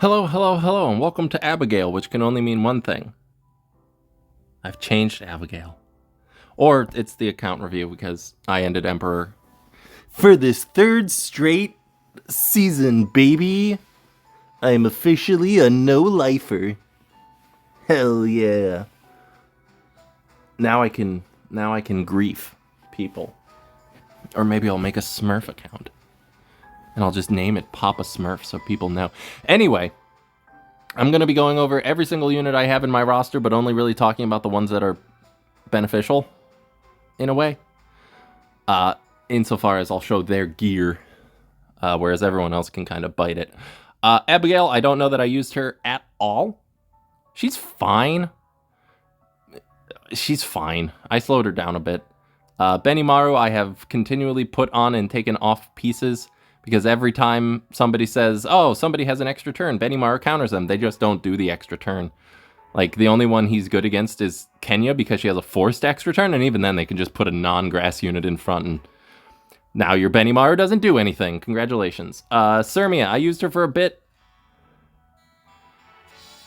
Hello, hello, hello, and welcome to Abigail, which can only mean one thing. I've changed Abigail. Or it's the account review because I ended Emperor for this third straight season, baby. I'm officially a no-lifer. Hell yeah. Now I can grief people. Or maybe I'll make a Smurf account. And I'll just name it Papa Smurf so people know. Anyway, I'm going to be going over every single unit I have in my roster, but only really talking about the ones that are beneficial, in a way. Insofar as I'll show their gear, whereas everyone else can kind of bite it. Abigail, I don't know that I used her at all. She's fine. She's fine. I slowed her down a bit. Benimaru, I have continually put on and taken off pieces, because every time somebody says, oh, somebody has an extra turn, Benimaru counters them. They just don't do the extra turn. Like, the only one he's good against is Kenya, because she has a forced extra turn, and even then they can just put a non-grass unit in front, and now your Benimaru doesn't do anything. Congratulations. Sirmia, I used her for a bit.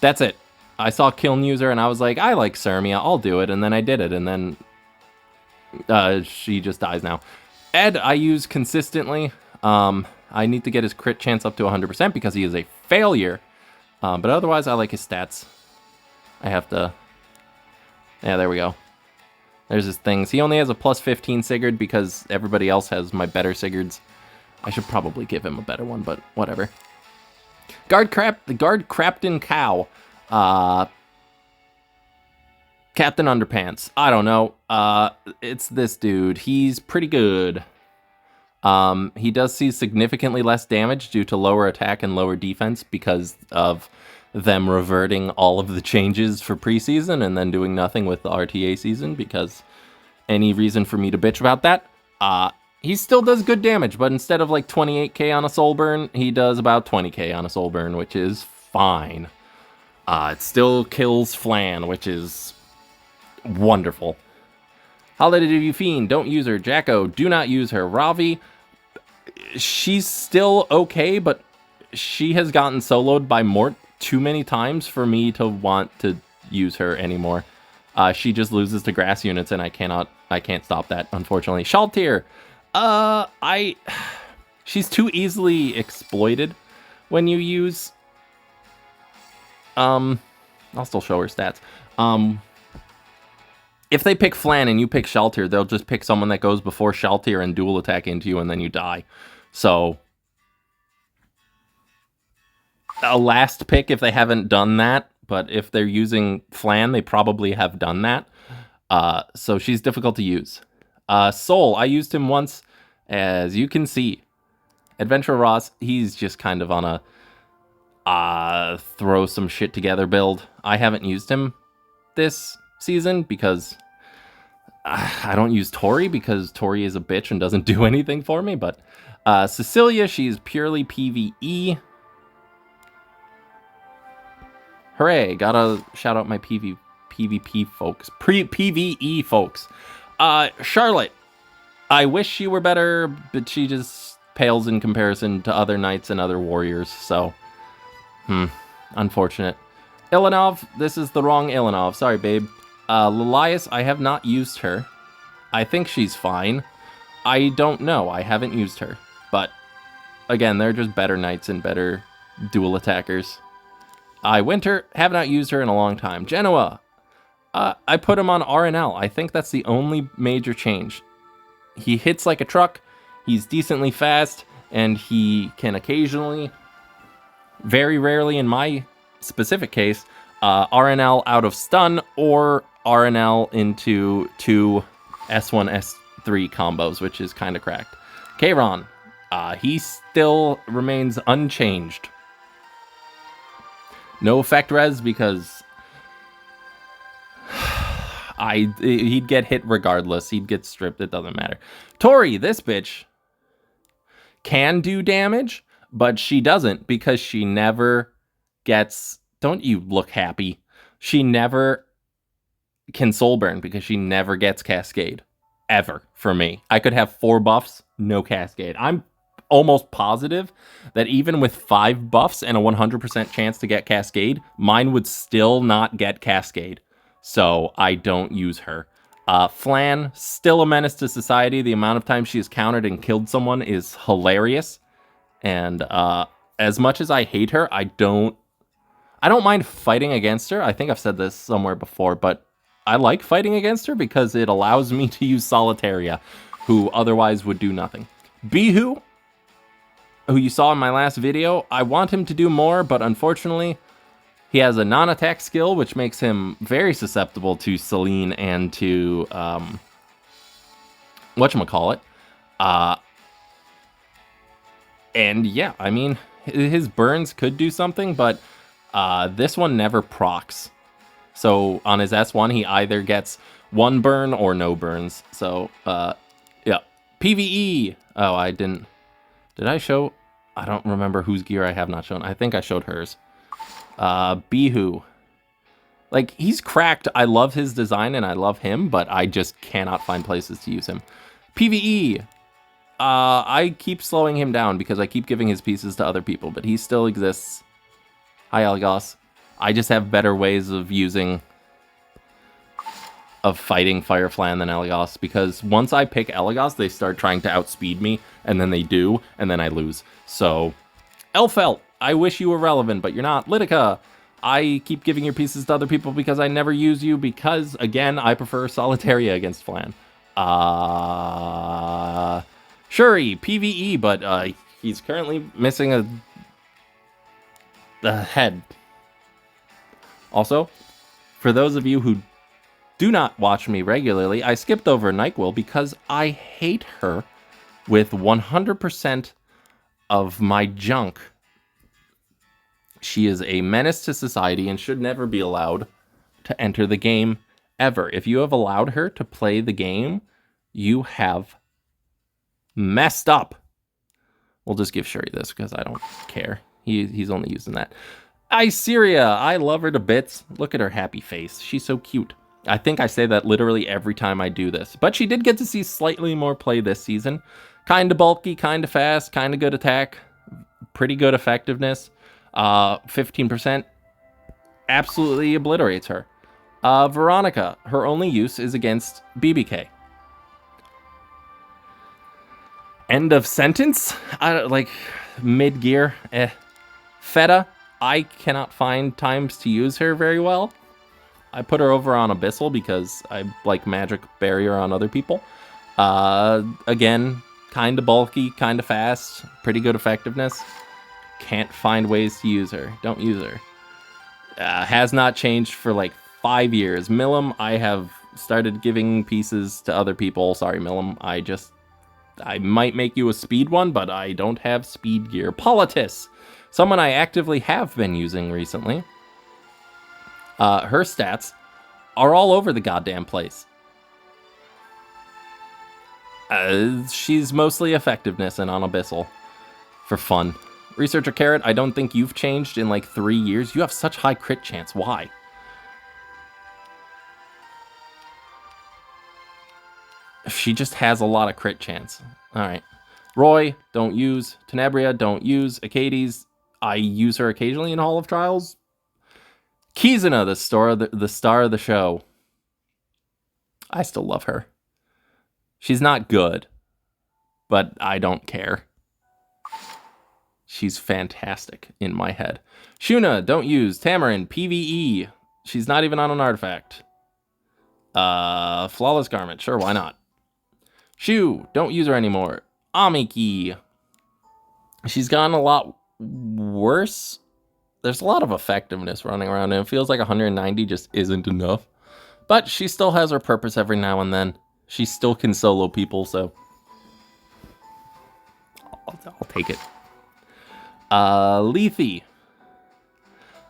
That's it. I saw Kiln use her, and I was like, I like Sirmia, I'll do it, and then I did it, and then she just dies now. Ed, I use consistently. I need to get his crit chance up to 100% because he is a failure. But otherwise, I like his stats. I have to... Yeah, there we go. There's his things. He only has a plus 15 Sigurd because everybody else has my better Sigurds. I should probably give him a better one, but whatever. The guard Crapton Cow. Captain Underpants. I don't know. It's this dude. He's pretty good. He does see significantly less damage due to lower attack and lower defense because of them reverting all of the changes for preseason and then doing nothing with the RTA season, because any reason for me to bitch about that? He still does good damage, but instead of like 28k on a soul burn, he does about 20k on a soul burn, which is fine. It still kills Flan, which is wonderful. Holiday to you, Fiend. Don't use her. Jacko, do not use her. Ravi, she's still okay, but she has gotten soloed by Mort too many times for me to want to use her anymore. She just loses to grass units, and I can't stop that, unfortunately. Shaltir, she's too easily exploited when you use, I'll still show her stats. If they pick Flan and you pick Shaltir, they'll just pick someone that goes before Shaltir and dual attack into you, and then you die. So, a last pick if they haven't done that, but if they're using Flan, they probably have done that. So she's difficult to use. Soul, I used him once, as you can see. Adventure Ross, he's just kind of on a throw some shit together build. I haven't used him this season because I don't use Tori because Tori is a bitch and doesn't do anything for me. But Cecilia, she's purely PvE. Hooray, gotta shout out my PvP folks. PvE folks. Charlotte, I wish she were better, but she just pales in comparison to other knights and other warriors, so unfortunate. Ilanov, this is the wrong Ilanov. Sorry, babe. Lilias, I have not used her. I think she's fine. I don't know. I haven't used her. But, again, they're just better knights and better dual attackers. Winter, have not used her in a long time. Genoa, I put him on RNL. I think that's the only major change. He hits like a truck, he's decently fast, and he can occasionally, very rarely in my specific case, RNL out of stun or RNL into two S1, S3 combos, which is kind of cracked. Kayron, he still remains unchanged. No effect res because he'd get hit regardless. He'd get stripped. It doesn't matter. Tori, this bitch, can do damage, but she doesn't because she never gets... Don't you look happy? She never can soul burn because she never gets Cascade. Ever, for me. I could have 4 buffs, no Cascade. I'm almost positive that even with 5 buffs and a 100% chance to get Cascade, mine would still not get Cascade. So I don't use her. Flan, still a menace to society. The amount of times she has countered and killed someone is hilarious. And as much as I hate her, I don't mind fighting against her. I think I've said this somewhere before, but I like fighting against her because it allows me to use Solitaria, who otherwise would do nothing. Bihu, who you saw in my last video, I want him to do more, but unfortunately, he has a non-attack skill, which makes him very susceptible to Celine and to, whatchamacallit. And yeah, I mean, his burns could do something, but this one never procs. So on his S1, he either gets 1 burn or no burns. So, yeah. PvE! Oh, I didn't... Did I show... I don't remember whose gear I have not shown. I think I showed hers. Bihu. Like, he's cracked. I love his design and I love him, but I just cannot find places to use him. PvE. I keep slowing him down because I keep giving his pieces to other people, but he still exists. Hi, Elagos. I just have better ways of fighting Fireflan than Elagos, because once I pick Elagos, they start trying to outspeed me, and then they do, and then I lose. So, Elfelt, I wish you were relevant, but you're not. Litica, I keep giving your pieces to other people because I never use you, because, again, I prefer Solitaria against Flan. Shuri, PvE, but he's currently missing the head. Also, for those of you who do not watch me regularly, I skipped over NyQuil because I hate her with 100% of my junk. She is a menace to society and should never be allowed to enter the game ever. If you have allowed her to play the game, you have messed up. We'll just give Shuri this because I don't care. He's only using that. Iseria, I love her to bits. Look at her happy face. She's so cute. I think I say that literally every time I do this. But she did get to see slightly more play this season. Kind of bulky, kind of fast, kind of good attack. Pretty good effectiveness. 15% absolutely obliterates her. Veronica, her only use is against BBK. End of sentence? Like, mid-gear. Feta, I cannot find times to use her very well. I put her over on Abyssal because I like magic barrier on other people. Again, kind of bulky, kind of fast, pretty good effectiveness. Can't find ways to use her. Don't use her. Has not changed for like 5 years. Milim, I have started giving pieces to other people. Sorry, Milim. I might make you a speed one, but I don't have speed gear. Politis, someone I actively have been using recently. Her stats are all over the goddamn place. She's mostly effectiveness and on Abyssal for fun. Researcher Carrot, I don't think you've changed in like 3 years. You have such high crit chance. Why? She just has a lot of crit chance. All right. Roy, don't use. Tenebria, don't use. Acades, I use her occasionally in Hall of Trials. Kizuna, the star of the show. I still love her. She's not good, but I don't care. She's fantastic in my head. Shuna, don't use. Tamarin, PvE. She's not even on an artifact. Flawless Garment, sure, why not? Shu, don't use her anymore. Amiki. She's gotten a lot worse. There's a lot of effectiveness running around, and it feels like 190 just isn't enough. But she still has her purpose every now and then. She still can solo people, so I'll take it. Lethe.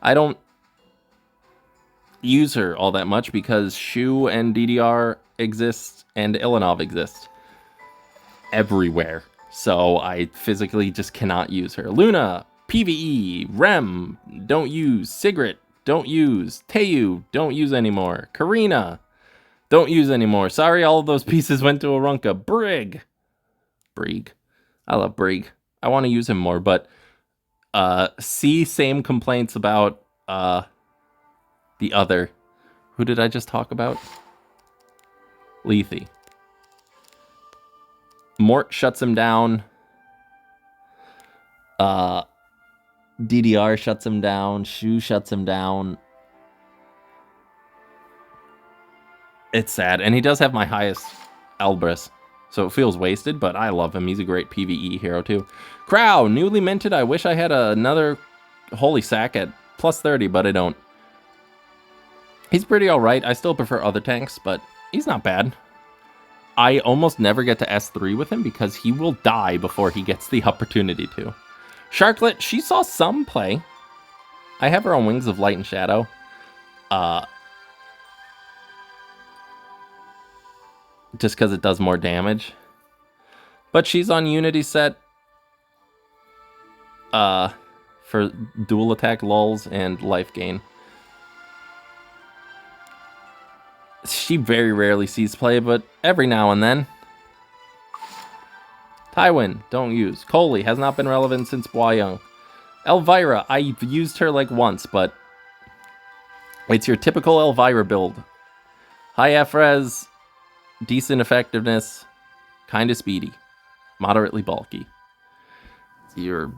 I don't use her all that much because Shu and DDR exist and Ilanov exist everywhere. So I physically just cannot use her. Luna, PvE, Rem, don't use. Sigrid, don't use. Teu, don't use anymore. Karina, don't use anymore. Sorry, all of those pieces went to Arunka. Brig. I love Brig. I want to use him more, but C, same complaints about the other. Who did I just talk about? Lethe. Mort shuts him down. DDR shuts him down. Shu shuts him down. It's sad. And he does have my highest Elbrus. So it feels wasted, but I love him. He's a great PvE hero too. Crow, newly minted. I wish I had another Holy Sack at plus 30, but I don't. He's pretty alright. I still prefer other tanks, but he's not bad. I almost never get to S3 with him because he will die before he gets the opportunity to. Sharklet, she saw some play. I have her on Wings of Light and Shadow. Just because it does more damage. But she's on Unity set for dual attack lulls and life gain. She very rarely sees play, but every now and then. Tywin, don't use. Coley has not been relevant since Boyoung. Elvira, I've used her like once, but it's your typical Elvira build. High F-res, decent effectiveness, kind of speedy, moderately bulky. Your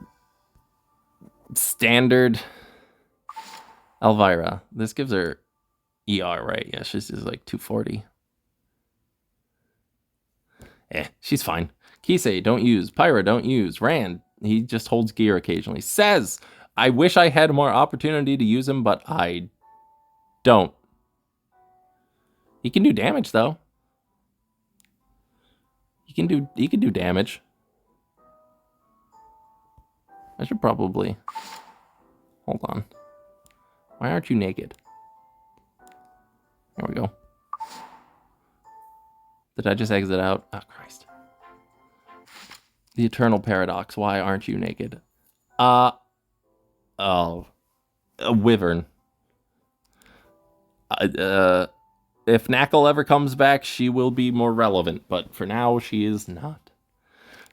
standard Elvira. This gives her ER, right? Yeah, she's just like 240. She's fine. Kisei, don't use. Pyra, don't use. Rand, he just holds gear occasionally. Says, I wish I had more opportunity to use him, but I don't. He can do damage, though. He can do damage. I should probably... Hold on. Why aren't you naked? There we go. Did I just exit out? Oh, Christ. The eternal paradox. Why aren't you naked? Oh. A wyvern. If Knackle ever comes back, she will be more relevant, but for now, she is not.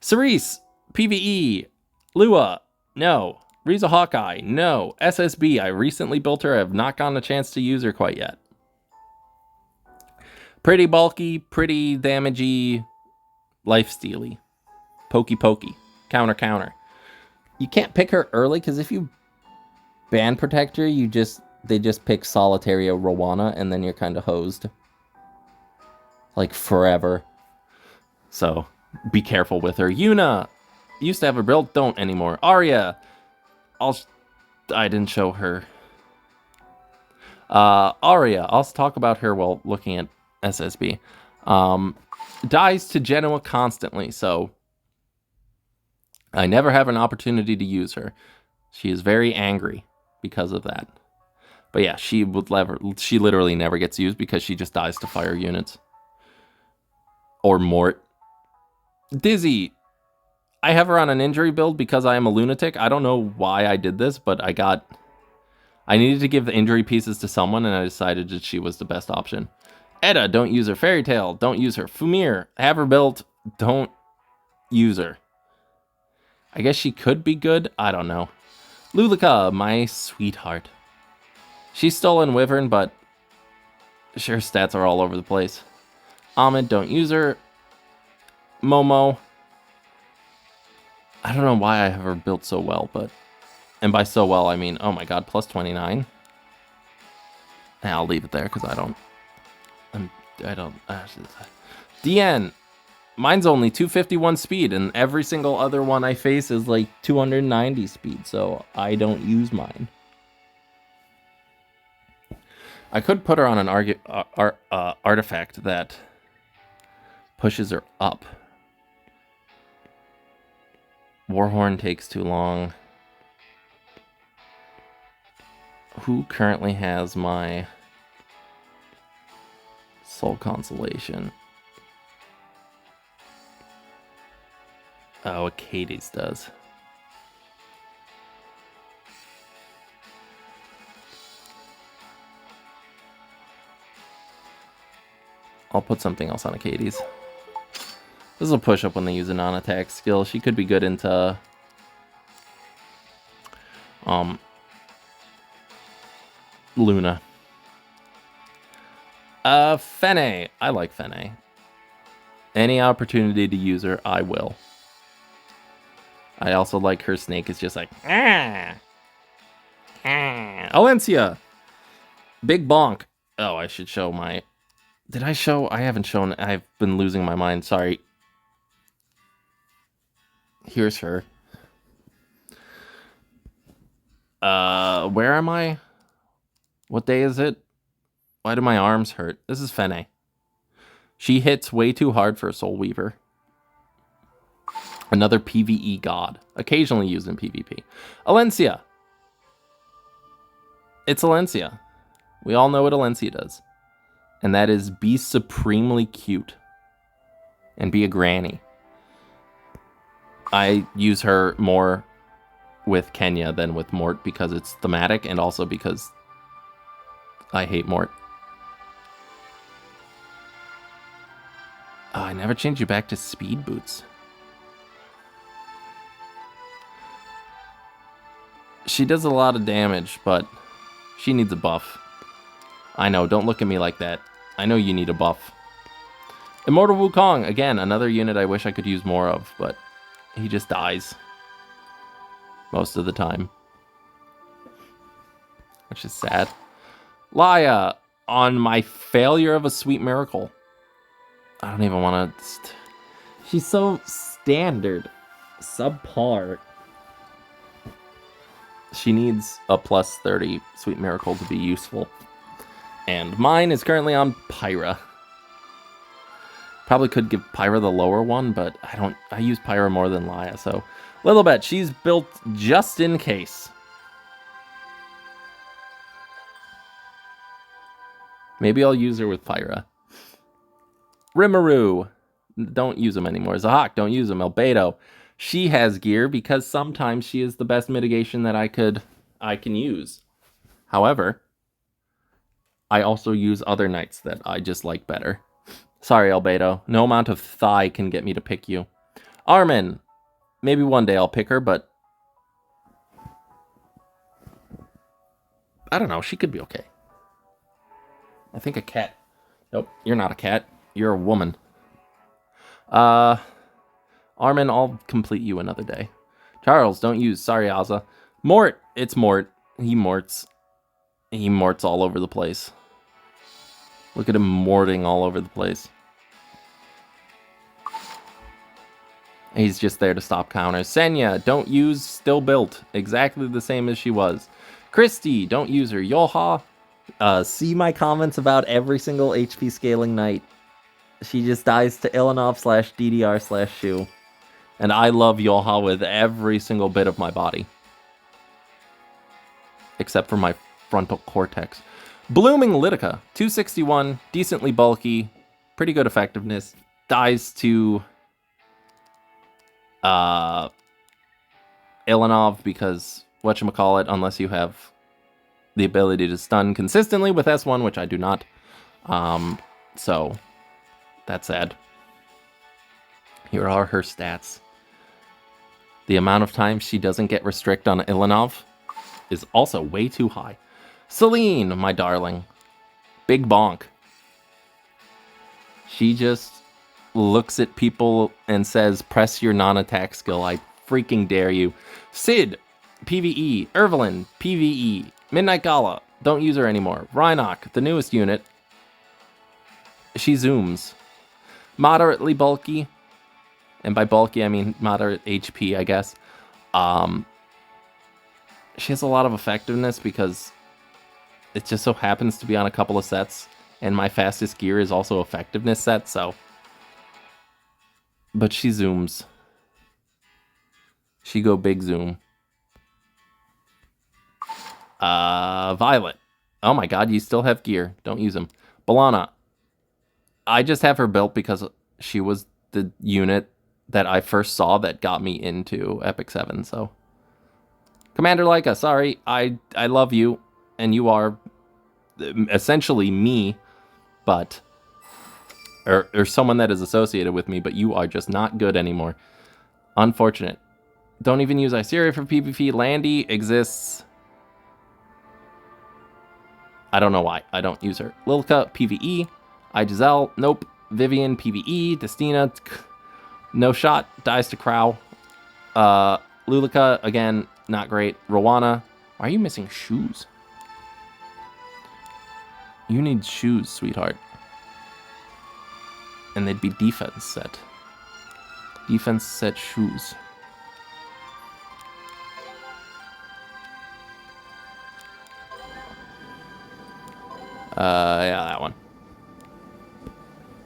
Cerise, PvE. Lua, no. Riza Hawkeye, no. SSB, I recently built her. I have not gotten a chance to use her quite yet. Pretty bulky, pretty damagey, lifestealy. Pokey. Counter. You can't pick her early, because if you ban protect her, they just pick Solitario Rowana, and then you're kind of hosed. Like, forever. So, be careful with her. Yuna! Used to have a build, don't anymore. Arya! I didn't show her. Arya, I'll talk about her while looking at SSB. Dies to Genoa constantly, so I never have an opportunity to use her. She is very angry because of that. But yeah, she literally never gets used because she just dies to fire units. Or Mort. Dizzy. I have her on an injury build because I am a lunatic. I don't know why I did this, but I needed to give the injury pieces to someone, and I decided that she was the best option. Edda, don't use her. Fairy Tail, don't use her. Fumir, have her built, don't use her. I guess she could be good. I don't know. Lulika, my sweetheart. She's still in Wyvern, but her stats are all over the place. Ahmed, don't use her. Momo. I don't know why I have her built so well, but... And by so well, I mean, oh my god, plus 29. Yeah, I'll leave it there, because I don't... DN. Mine's only 251 speed, and every single other one I face is like 290 speed, so I don't use mine. I could put her on an artifact that pushes her up. Warhorn takes too long. Who currently has my Soul Consolation? Oh, Katie's does. I'll put something else on Katie's. This will push up when they use a non-attack skill. She could be good into Luna. Fene. I like Fene. Any opportunity to use her, I will. I also like her snake is just like, Alencia! Big bonk. Oh, I should show my... Did I show? I haven't shown. I've been losing my mind. Sorry. Here's her. Where am I? What day is it? Why do my arms hurt? This is Fene. She hits way too hard for a Soul Weaver. Another PvE god. Occasionally used in PvP. Alencia. It's Alencia. We all know what Alencia does. And that is be supremely cute. And be a granny. I use her more with Kenya than with Mort because it's thematic and also because I hate Mort. Oh, I never changed you back to speed boots. She does a lot of damage, but she needs a buff. I know, don't look at me like that. I know you need a buff. Immortal Wukong, again, another unit I wish I could use more of, but he just dies. Most of the time. Which is sad. Laya, on my failure of a sweet miracle. I don't even want to... She's so standard. Subpar. She needs a plus 30 sweet miracle to be useful. And mine is currently on Pyra. Probably could give Pyra the lower one, but I use Pyra more than Laya, so... Little bit, she's built just in case. Maybe I'll use her with Pyra. Rimuru. Don't use him anymore. Zahak, don't use him. Albedo. She has gear because sometimes she is the best mitigation that I can use. However, I also use other knights that I just like better. Sorry, Albedo. No amount of thigh can get me to pick you. Armin. Maybe one day I'll pick her, but... I don't know. She could be okay. I think a cat. Nope, you're not a cat. You're a woman. Armin, I'll complete you another day. Charles, don't use. Sorry, Azza. Mort. It's Mort. He morts. He morts all over the place. Look at him morting all over the place. He's just there to stop counters. Senya, don't use. Still built. Exactly the same as she was. Christy, don't use her. Yoha. See my comments about every single HP scaling knight. She just dies to Ilanov / DDR / Shu. And I love Yoha with every single bit of my body. Except for my frontal cortex. Blooming Litica. 261. Decently bulky. Pretty good effectiveness. Dies to... Ilanov because, whatchamacallit, unless you have the ability to stun consistently with S1, which I do not. So, that's sad. Here are her stats. The amount of times she doesn't get restrict on Ilanov is also way too high. Celine, my darling. Big bonk. She just looks at people and says, press your non-attack skill. I freaking dare you. Sid, PvE. Ervelyn, PvE. Midnight Gala, don't use her anymore. Rhinoc, the newest unit. She zooms. Moderately bulky. And by bulky, I mean moderate HP, I guess. She has a lot of effectiveness because it just so happens to be on a couple of sets. And my fastest gear is also effectiveness set, so... But she zooms. She go big zoom. Violet. Oh my god, you still have gear. Don't use them. Balana. I just have her built because she was the unit that I first saw that got me into EpicSeven, so... Commander Leica, sorry. I love you, and you are essentially me, but... Or someone that is associated with me, but you are just not good anymore. Unfortunate. Don't even use Iseria for PvP. Landy exists. I don't know why. I don't use her. Lilka, PvE. Giselle, nope. Vivian, PvE. Destina, no shot. Dies to Crow. Lulika, again, not great. Rowana, why are you missing shoes? You need shoes, sweetheart. And they'd be defense set. Defense set shoes. Yeah, that one.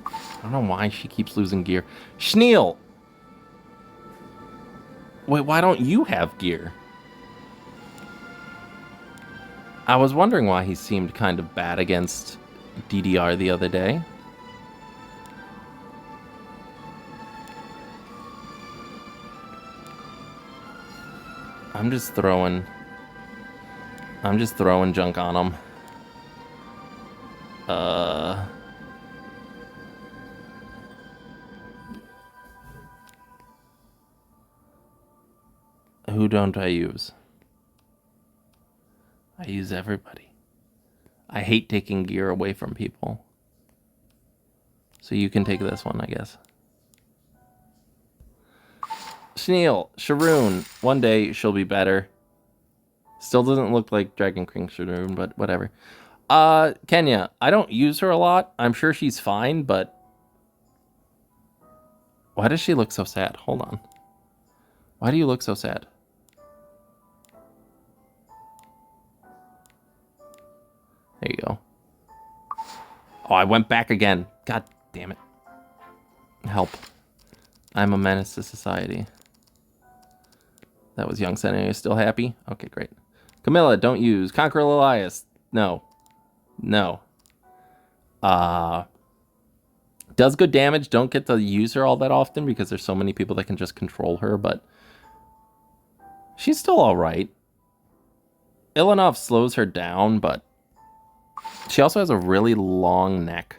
I don't know why she keeps losing gear. Schneal! Wait, why don't you have gear? I was wondering why he seemed kind of bad against DDR the other day. I'm just throwing junk on him. Who don't I use? I use everybody. I hate taking gear away from people. So you can take this one, I guess. Schneal, Sharoon. One day she'll be better. Still doesn't look like Dragon King Sharoon, but whatever. Kenya. I don't use her a lot. I'm sure she's fine, but... Why does she look so sad? Hold on. Why do you look so sad? There you go. Oh, I went back again. God damn it. Help. I'm a menace to society. That was Young Sen. Are you still happy? Okay, great. Camilla, don't use. Conqueror Elias. No. No. Does good damage. Don't get to use her all that often because there's so many people that can just control her, but she's still alright. Ilanov slows her down, but she also has a really long neck.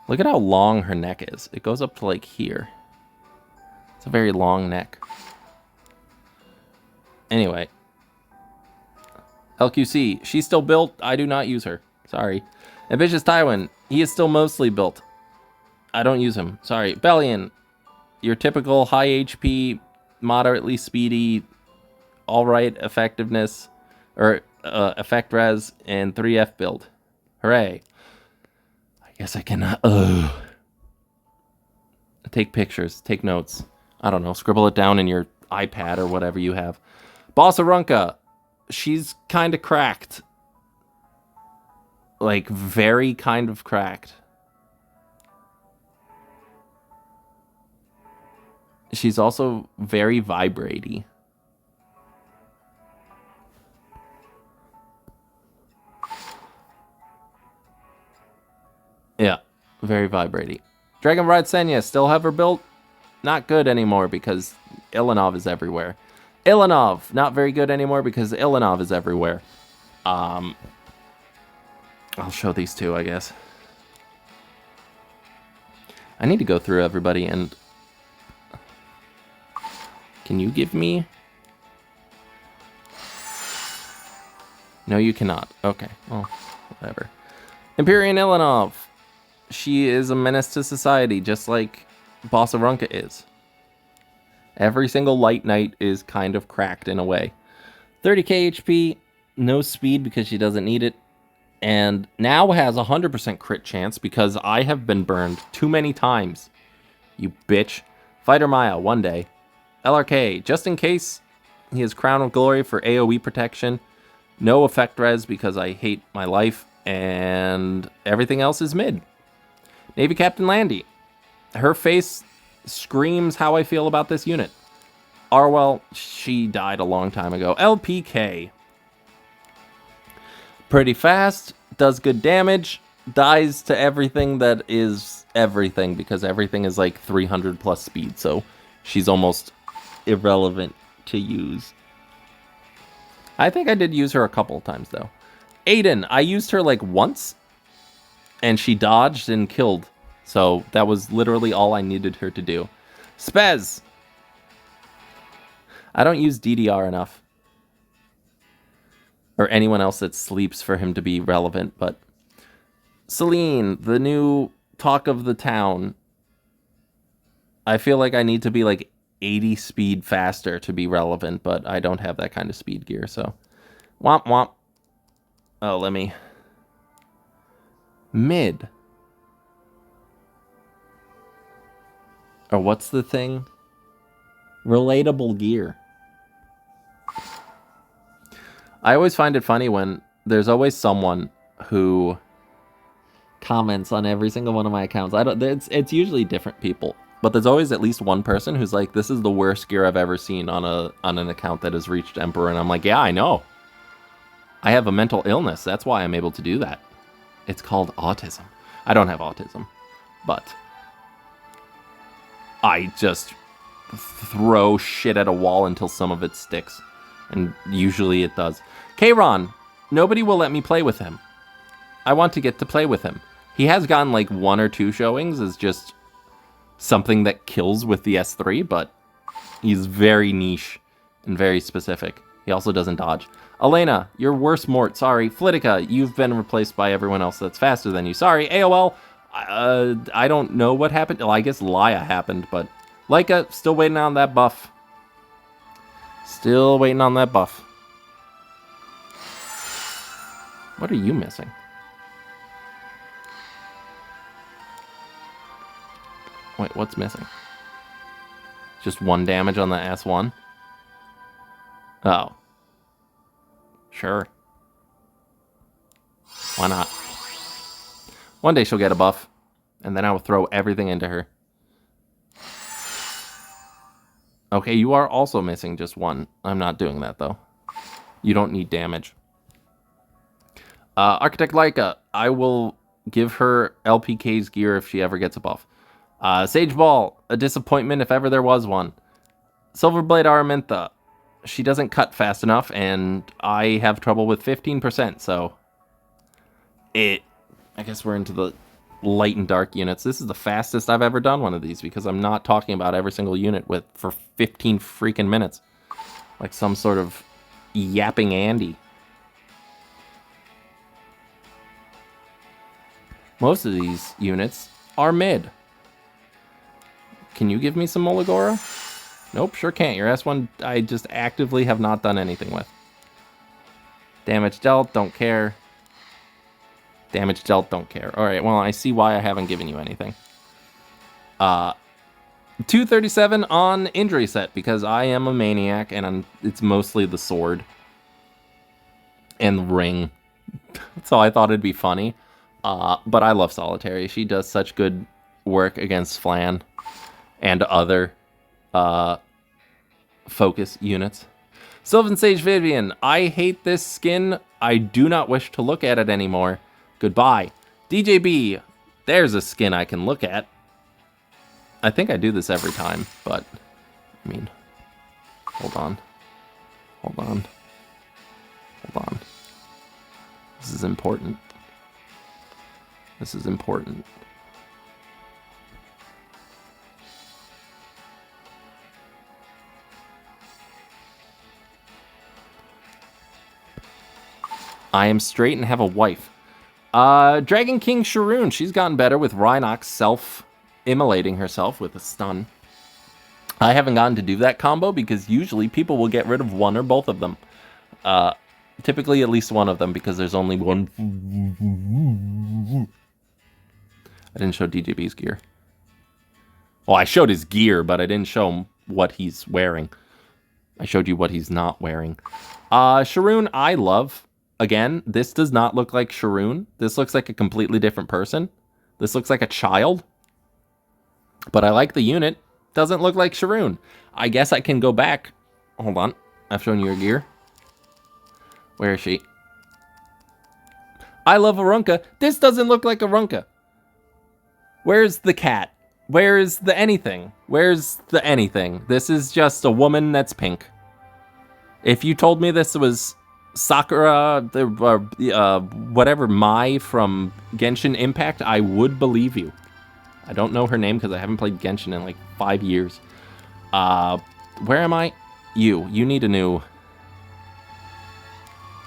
Look at how long her neck is. It goes up to like here. It's a very long neck. Anyway. LQC, she's still built. I do not use her. Sorry. Ambitious Tywin, he is still mostly built. I don't use him. Sorry. Bellion, your typical high HP, moderately speedy, alright effectiveness, or effect res, and 3F build. Hooray. I guess I cannot. Take pictures, take notes. I don't know, scribble it down in your iPad or whatever you have. Bossarunka, she's kind of cracked. Like, very kind of cracked. She's also very vibratey. Yeah, very vibratey. Dragon Bride Senya, still have her built? Not good anymore because Ilanov is everywhere. Ilanov, not very good anymore because Ilanov is everywhere. I'll show these two, I guess. I need to go through everybody and... Can you give me... No, you cannot. Okay, well, whatever. Empyrean Ilanov. She is a menace to society, just like Bossarunka is. Every single Light Knight is kind of cracked in a way. 30k HP, no speed because she doesn't need it, and now has 100% crit chance because I have been burned too many times. You bitch. Fighter Maya, one day. LRK, just in case, he has Crown of Glory for AoE protection. No effect res because I hate my life, and everything else is mid. Navy Captain Landy. Her face screams how I feel about this unit. Arwell, she died a long time ago. LPK. Pretty fast, does good damage, dies to everything that is everything, because everything is like 300 plus speed, so she's almost irrelevant to use. I think I did use her a couple of times, though. Aiden, I used her like once, and she dodged and killed So that was literally all I needed her to do. Spez! I don't use DDR enough. Or anyone else that sleeps for him to be relevant, but... Celine, the new talk of the town. I feel like I need to be like 80 speed faster to be relevant, but I don't have that kind of speed gear, so... Womp womp. Oh, let me... Mid. Or what's the thing? Relatable gear. I always find it funny when there's always someone who comments on every single one of my accounts. It's usually different people, but there's always at least one person who's like, "This is the worst gear I've ever seen on an account that has reached Emperor," and I'm like, "Yeah, I know. I have a mental illness. That's why I'm able to do that. It's called autism. I don't have autism, but I just throw shit at a wall until some of it sticks, and usually it does." Kron, nobody will let me play with him. I want to get to play with him. He has gotten like 1 or 2 showings as just something that kills with the S3, but he's very niche and very specific. He also doesn't dodge. Elena, you're worse mort. Sorry. Flitica, you've been replaced by everyone else that's faster than you. Sorry. AOL, I don't know what happened. Well, I guess Laya happened, but Leica, still waiting on that buff. Still waiting on that buff. What are you missing? Wait, what's missing? Just 1 damage on the S1? Oh. Sure. Why not? One day she'll get a buff, and then I will throw everything into her. Okay, you are also missing just 1. I'm not doing that, though. You don't need damage. Architect Leica, I will give her LPK's gear if she ever gets a buff. Sage Ball, a disappointment if ever there was one. Silverblade Araminta, she doesn't cut fast enough, and I have trouble with 15%, so... I guess we're into the light and dark units. This is the fastest I've ever done one of these, because I'm not talking about every single unit for 15 freaking minutes. Like some sort of yapping Andy. Most of these units are mid. Can you give me some Moligora? Nope, sure can't. Your S1 I just actively have not done anything with. Damage dealt, don't care. Damage dealt, don't care. Alright, well, I see why I haven't given you anything. 237 on injury set, because I am a maniac, and it's mostly the sword. And the ring. So I thought it'd be funny. But I love Solitary. She does such good work against Flan and other focus units. Sylvan Sage Vivian, I hate this skin. I do not wish to look at it anymore. Goodbye. DJB, there's a skin I can look at. I think I do this every time, but I mean, hold on. Hold on. Hold on. This is important. This is important. I am straight and have a wife. Dragon King Sharoon, she's gotten better with Rhinox self-immolating herself with a stun. I haven't gotten to do that combo because usually people will get rid of one or both of them. Typically at least one of them because there's only one. I didn't show DJB's gear. Well, I showed his gear, but I didn't show him what he's wearing. I showed you what he's not wearing. Sharoon, I love. Again, this does not look like Sharoon. This looks like a completely different person. This looks like a child. But I like the unit. Doesn't look like Sharoon. I guess I can go back. Hold on. I've shown you her gear. Where is she? I love Arunka. This doesn't look like Arunka. Where's the cat? Where's the anything? Where's the anything? This is just a woman that's pink. If you told me this was Sakura, whatever Mai from Genshin Impact, I would believe you. I don't know her name because I haven't played Genshin in like 5 years. Where am I? You need a new...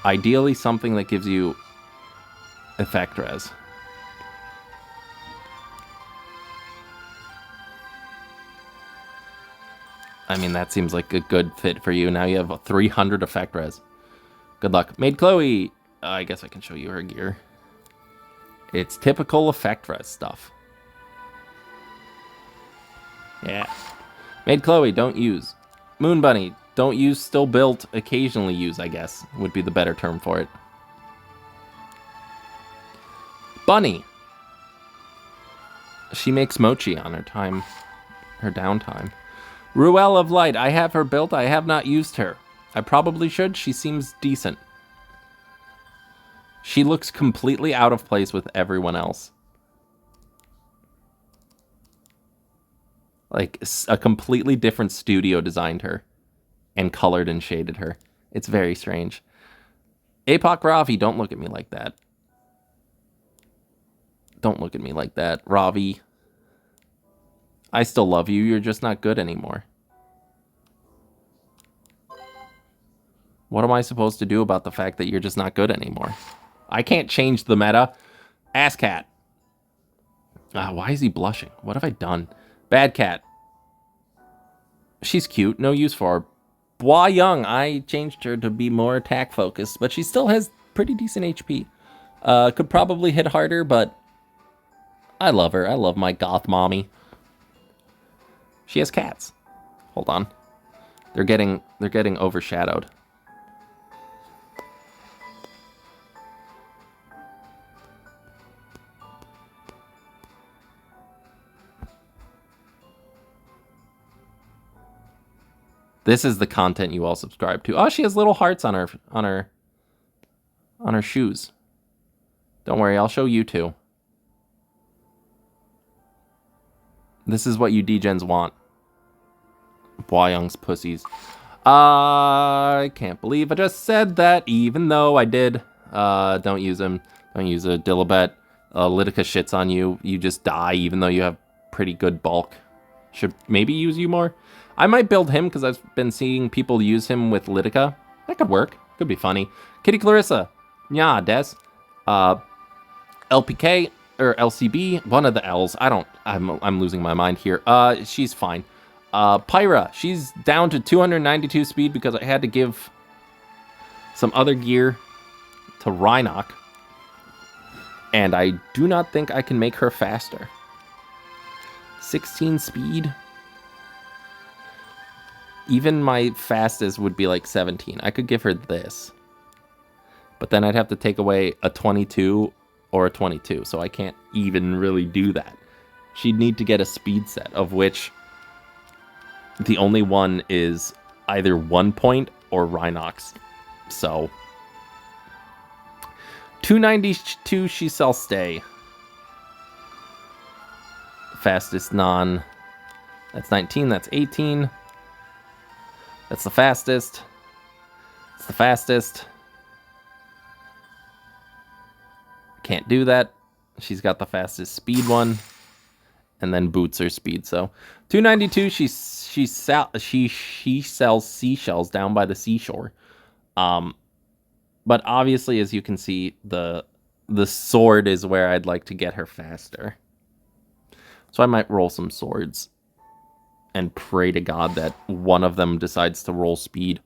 Ideally something that gives you effect res. I mean, that seems like a good fit for you. Now you have a 300 effect res. Good luck. Maid Chloe! I guess I can show you her gear. It's typical effect res stuff. Yeah. Maid Chloe, don't use. Moon Bunny, don't use, still built, occasionally use, I guess, would be the better term for it. Bunny! She makes mochi on her downtime. Ruel of Light, I have her built, I have not used her. I probably should, she seems decent. She looks completely out of place with everyone else. Like, a completely different studio designed her and colored and shaded her. It's very strange. Apoc Ravi, don't look at me like that. Don't look at me like that, Ravi. I still love you, you're just not good anymore. What am I supposed to do about the fact that you're just not good anymore? I can't change the meta. Ass Cat. Why is he blushing? What have I done? Bad Cat. She's cute, no use for her. Bois Young, I changed her to be more attack focused, but she still has pretty decent HP. Could probably hit harder, but I love her. I love my goth mommy. She has cats. Hold on. They're getting overshadowed. This is the content you all subscribe to. Oh, she has little hearts on her shoes. Don't worry, I'll show you too. This is what you degens want. Boyoung's pussies. I can't believe I just said that, even though I did. Don't use him. Don't use a Dilibet. Litica shits on you. You just die, even though you have pretty good bulk. Should maybe use you more. I might build him because I've been seeing people use him with Litica. That could work. Could be funny. Kitty Clarissa. Yeah, Des. LPK or LCB. One of the L's. I'm losing my mind here. She's fine. Pyra. She's down to 292 speed because I had to give some other gear to Rhinoc. And I do not think I can make her faster. 16 speed. Even my fastest would be like 17. I could give her this. But then I'd have to take away a 22 or a 22. So I can't even really do that. She'd need to get a speed set, of which the only one is either 1 point or Rhinox. So 292 she shall stay. Fastest non. That's 19, that's 18. That's the fastest. It's the fastest. Can't do that. She's got the fastest speed one. And then boots her speed. So 292, she sells seashells down by the seashore. But obviously, as you can see, the sword is where I'd like to get her faster. So I might roll some swords and pray to God that one of them decides to roll speed.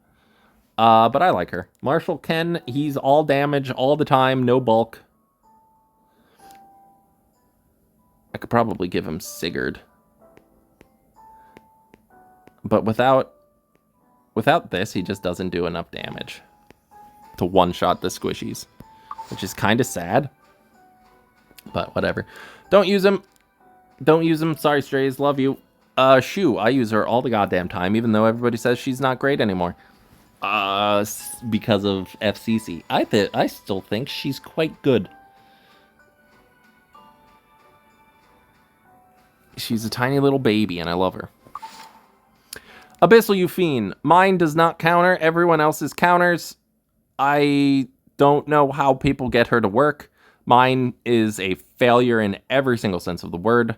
But I like her. Marshall Ken, he's all damage all the time, no bulk. I could probably give him Sigurd. But without this, he just doesn't do enough damage to one-shot the squishies, which is kind of sad. But whatever. Don't use him. Don't use him. Sorry, Strays. Love you. Shu, I use her all the goddamn time, even though everybody says she's not great anymore. Because of FCC. I still think she's quite good. She's a tiny little baby, and I love her. Abyssal Euphine. Mine does not counter. Everyone else's counters. I don't know how people get her to work. Mine is a failure in every single sense of the word.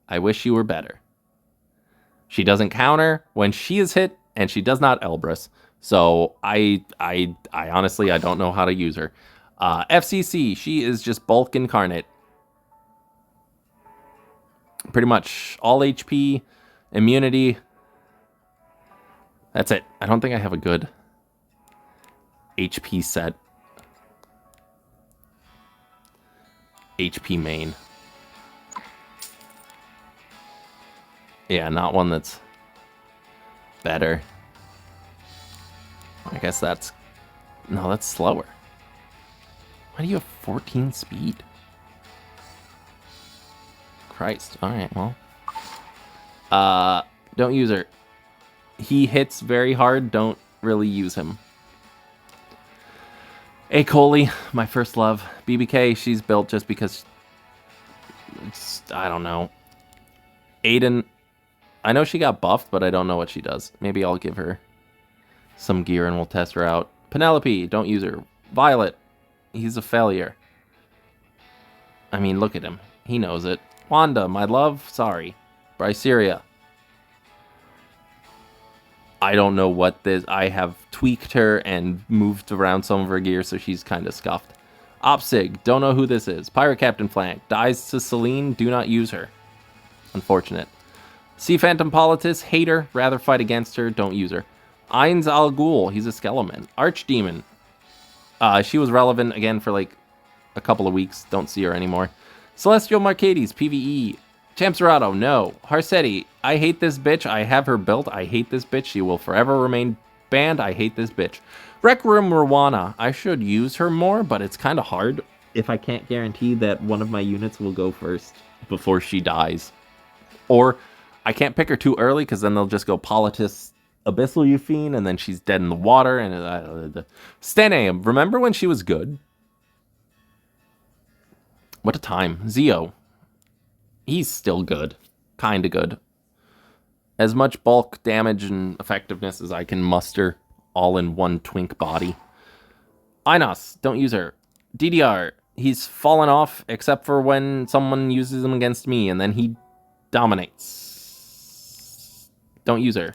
I wish you were better. She doesn't counter when she is hit, and she does not Elbrus. So I honestly, I don't know how to use her. FCC, she is just bulk incarnate. Pretty much all HP, immunity. That's it. I don't think I have a good HP set. HP main. Yeah, not one that's better. I guess that's... No, that's slower. Why do you have 14 speed? Christ. Alright, well. Don't use her. He hits very hard. Don't really use him. A. Coley, my first love. BBK, she's built just because... I don't know. Aiden... I know she got buffed, but I don't know what she does. Maybe I'll give her some gear and we'll test her out. Penelope, don't use her. Violet, he's a failure. I mean, look at him. He knows it. Wanda, my love, sorry. Bryceria. I don't know what this... I have tweaked her and moved around some of her gear, so she's kind of scuffed. Opsig, don't know who this is. Pirate Captain Flank, dies to Celine, do not use her. Unfortunate. Sea Phantom Politis, hater, rather fight against her, don't use her. Ainz Al Ghul, he's a Skeleman. Archdemon, she was relevant again for like a couple of weeks, don't see her anymore. Celestial Marcades, PvE. Champserato, no. Harsetti, I hate this bitch, I have her built, I hate this bitch, she will forever remain banned, I hate this bitch. Rec Room Rwana, I should use her more, but it's kind of hard if I can't guarantee that one of my units will go first before she dies. Or... I can't pick her too early because then they'll just go Politis Abyssal Euphine and then she's dead in the water. And Stane, remember when she was good? What a time. Zeo. He's still good. Kinda good. As much bulk damage and effectiveness as I can muster all in one twink body. Inos, don't use her. DDR, he's fallen off except for when someone uses him against me and then he dominates. Don't use her.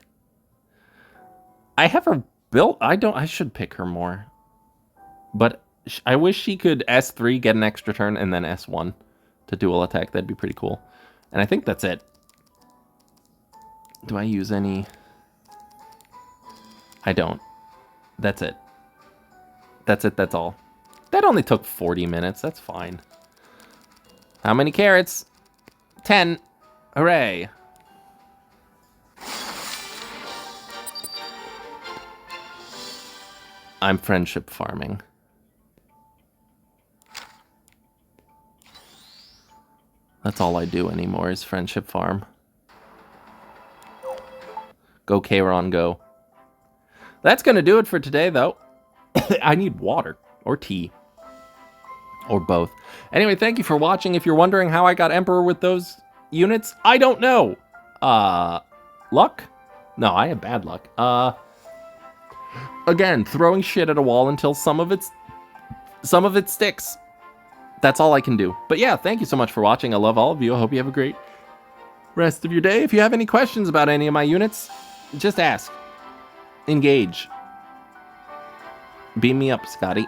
I have her built. I should pick her more. But I wish she could S3, get an extra turn, and then S1 to dual attack. That'd be pretty cool. And I think that's it. Do I use any? I don't. That's it. That's it, that's all. That only took 40 minutes. That's fine. How many carrots? 10. Hooray. I'm friendship farming. That's all I do anymore is friendship farm. Go Kayron, go. That's gonna do it for today, though. I need water or tea or both. Anyway, thank you for watching. If you're wondering how I got Emperor with those units, I don't know. Luck? No, I have bad luck. Again, throwing shit at a wall until some of it sticks. That's all I can do. But yeah, thank you so much for watching. I love all of you. I hope you have a great rest of your day. If you have any questions about any of my units, just ask. Engage. Beam me up, Scotty.